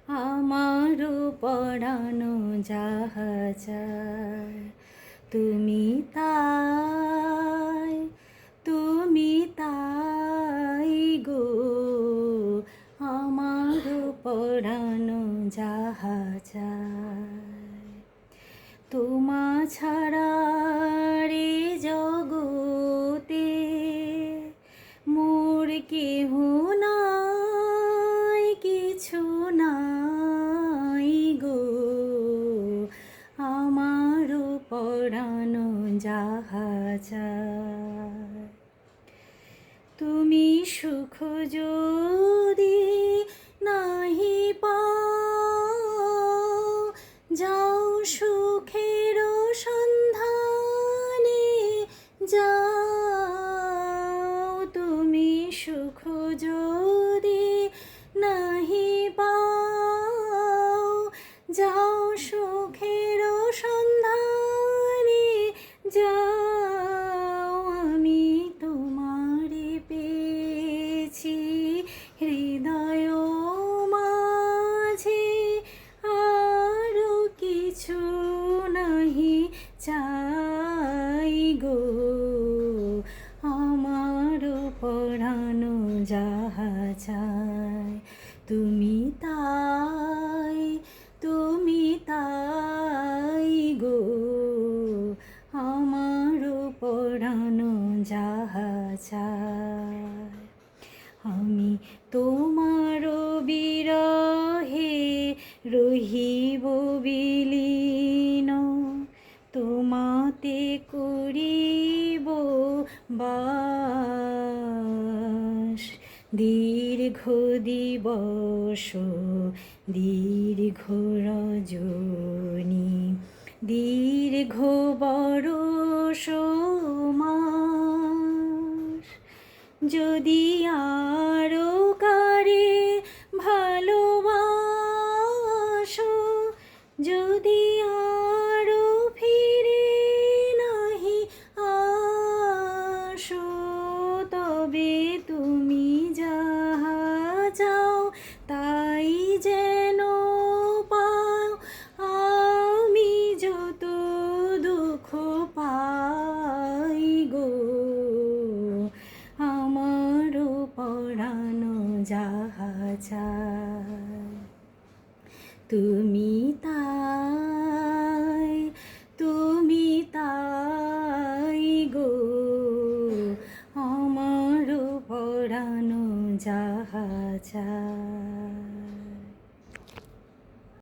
আমারও পরানো যাহা চায় তুমি তাই, তুমি তাই গো। আমারও পরানো যাহা চায় তোমা ছাড়া রে জগতে মোর কেহ নাই, কিছু নাই গো। আমারও পরানো যাহা চায় তুমি সুখ যদি নাহি পাও, যাও সুখের সন্ধানে যাও। তুমি সুখ যদি নাহি পাও, যাও সুখের সন্ধানে যাও। আমি তোমারে পেয়েছি হৃদয় মাঝে, আরো কিছু নাহি চাই গো। আমারও পরানো যাহা চায় তুমি তাই, তুমি তাই গো। আমারও পরানো যাহা চায় আমি তোমারও বিরহে রহিব বিলীন, তোমাতে করিব বাস। দীর্ঘ দিবস দীর্ঘ রজনী, দীর্ঘ বরষ মাস, যদি আরো কারে ভালোবাসো, যদি আরো ফিরে নাহি আসো, তবে তুমি যাহা চাও তাই যেন পাও। আমি যত দুঃখ পাই গো, আমারও পরানো যাহা চায় তুমি তা